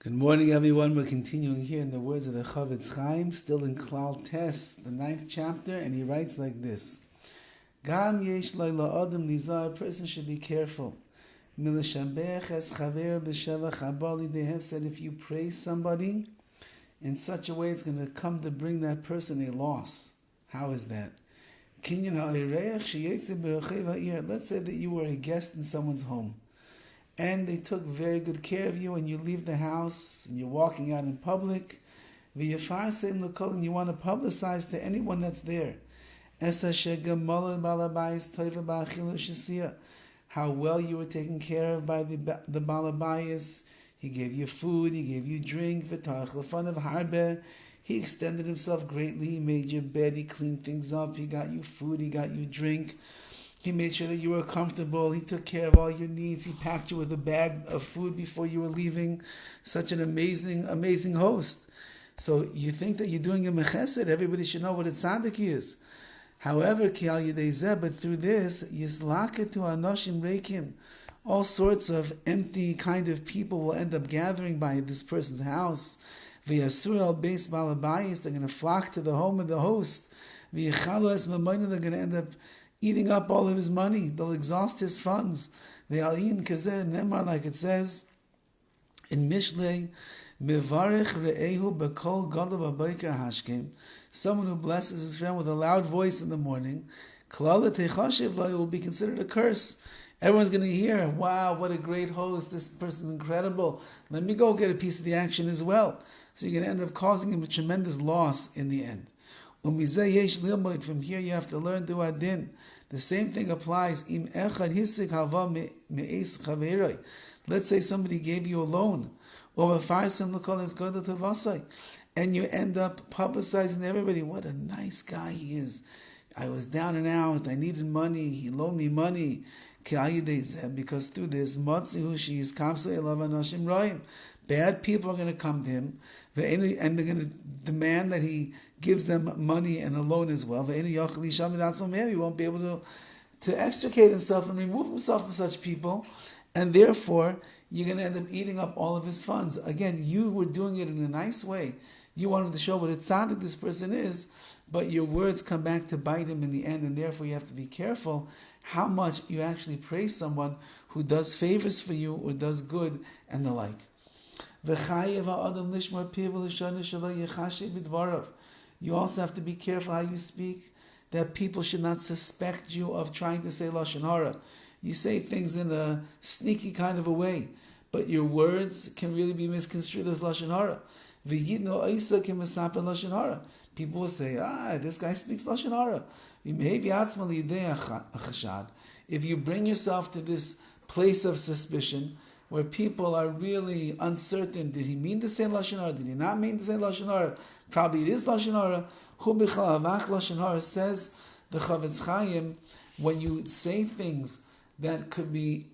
Good morning, everyone. We're continuing here in the words of the CHOFETZ CHAIM, still in Klal the 9th chapter, and he writes like this: Gam yesh lo la'adam lizah, a person should be careful. Milashabech es chaver b'shevach habali. They have said if you praise somebody in such a way, it's going to come to bring that person a loss. How is that? Kinyan ha'ereach sheyetze b'rechev ha'ir. Let's say that you were a guest in someone's home, and they took very good care of you, and you leave the house and you're walking out in public, and you want to publicize to anyone that's there how well you were taken care of by the balabayas. He gave you food, he gave you drink, he extended himself greatly, he made your bed, he cleaned things up, he got you food, he got you drink. He made sure that you were comfortable. He took care of all your needs. He packed you with a bag of food before you were leaving. Such an amazing, amazing host. So you think that you're doing a mechesed. Everybody should know what a tzaddik is. However, but through this, yislaketu anoshim reikim, all sorts of empty kind of people will end up gathering by this person's house. V'yasur al beis balabayis, they're going to flock to the home of the host. V'yichalu es mamayna, they're going to end up eating up all of his money. They'll exhaust his funds. Ve'alin kazeh nemar, like it says in Mishlei, mevarich re'ehu b'kol gadol b'boker hashkem. Someone who blesses his friend with a loud voice in the morning, Klal techashev lo, will be considered a curse. Everyone's going to hear, wow, what a great host. This person's incredible. Let me go get a piece of the action as well. So you're going to end up causing him a tremendous loss in the end. From here you have to learn to adin. The same thing applies. Let's say somebody gave you a loan, and you end up publicizing to everybody what a nice guy he is. I was down and out, I needed money, he loaned me money. Because through this, bad people are going to come to him, and they're going to demand that he gives them money and a loan as well. He won't be able to extricate himself and remove himself from such people, and therefore you're going to end up eating up all of his funds. Again, you were doing it in a nice way. You wanted to show what a tzaddik this person is, but your words come back to bite him in the end, and therefore you have to be careful how much you actually praise someone who does favors for you or does good and the like. You also have to be careful how you speak, that people should not suspect you of trying to say Lashon Hara. You say things in a sneaky kind of a way, but your words can really be misconstrued as Lashon Hara. People will say, this guy speaks Lashon Hara. If you bring yourself to this place of suspicion, where people are really uncertain, did he mean to say Lashon Hara? Did he not mean to say Lashon Hara? Probably it is Lashon Hara. Hu b'chal havach Lashon Hara, says the CHOFETZ CHAIM, when you say things that could be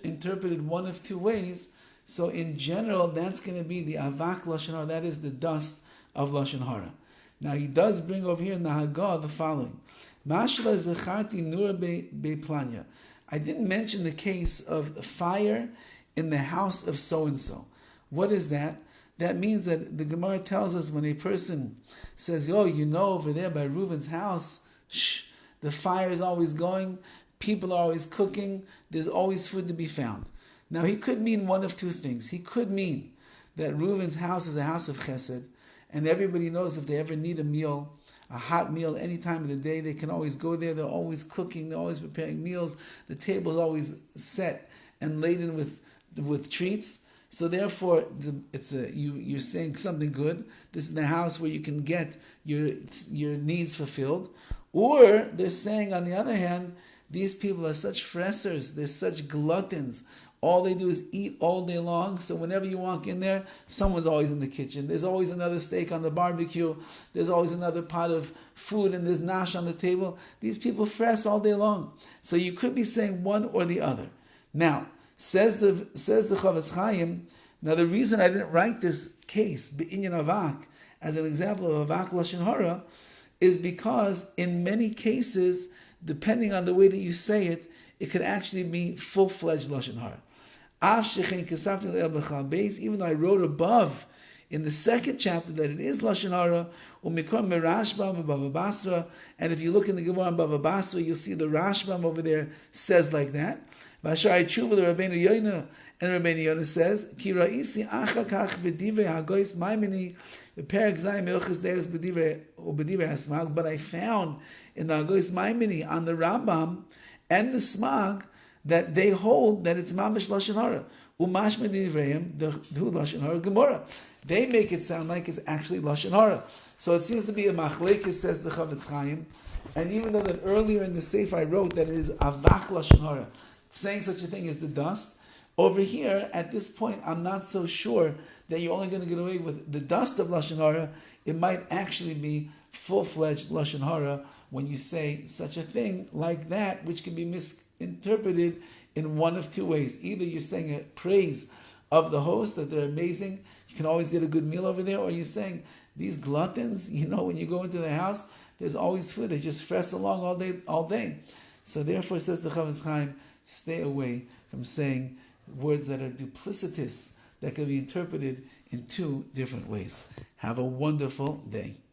interpreted one of two ways, so in general, that's going to be the avak Lashon Hara, that is the dust of Lashon Hara. Now he does bring over here in the Haggadah the following. Mashla zecharti nur beplanya. I didn't mention the case of fire in the house of so-and-so. What is that? That means that the Gemara tells us when a person says, over there by Reuven's house, the fire is always going, people are always cooking, there's always food to be found. Now he could mean one of two things. He could mean that Reuven's house is a house of chesed, and everybody knows if they ever need a meal, a hot meal any time of the day, they can always go there. They're always cooking, they're always preparing meals. The table is always set and laden with treats. So therefore, you're saying something good. This is the house where you can get your needs fulfilled. Or they're saying, on the other hand, these people are such fressers, they're such gluttons. All they do is eat all day long. So whenever you walk in there, someone's always in the kitchen. There's always another steak on the barbecue. There's always another pot of food, and there's nash on the table. These people fress all day long. So you could be saying one or the other. Now, says the CHOFETZ CHAIM, now the reason I didn't write this case, Be'inyan Avak, as an example of Avak Lashon Hara, is because in many cases, depending on the way that you say it, it could actually be full-fledged Lashon Hara. Even though I wrote above in the second chapter that it is Lashon Hara, and if you look in the Gemara on Bava Basra, you'll see the Rashbam over there says like that. Vashari Tshuva, the Rabbeinu Yoina, and Rabbeinu Yoina says, Ki ra'isi achakach b'divrei hagoyis maimini b'perek zayim milchus deus b'divrei hasmag. But I found in the hagoyis maimini on the Rambam and the Smag that they hold that it's mamish Lashon Hara. Umash medivreim the Lashon Hara Gemara. They make it sound like it's actually Lashon Hara. So it seems to be a machlekes, says the CHOFETZ CHAIM. And even though that earlier in the Sefer I wrote that it is avak Lashon Hara, saying such a thing as the dust, over here, at this point, I'm not so sure that you're only going to get away with the dust of Lashon Hara. It might actually be full-fledged Lashon Hara when you say such a thing like that, which can be misinterpreted in one of two ways. Either you're saying a praise of the host, that they're amazing, you can always get a good meal over there, or you're saying these gluttons, when you go into the house, there's always food, they just fresh along all day. So therefore, says the CHOFETZ CHAIM, stay away from saying words that are duplicitous, that can be interpreted in two different ways. Have a wonderful day.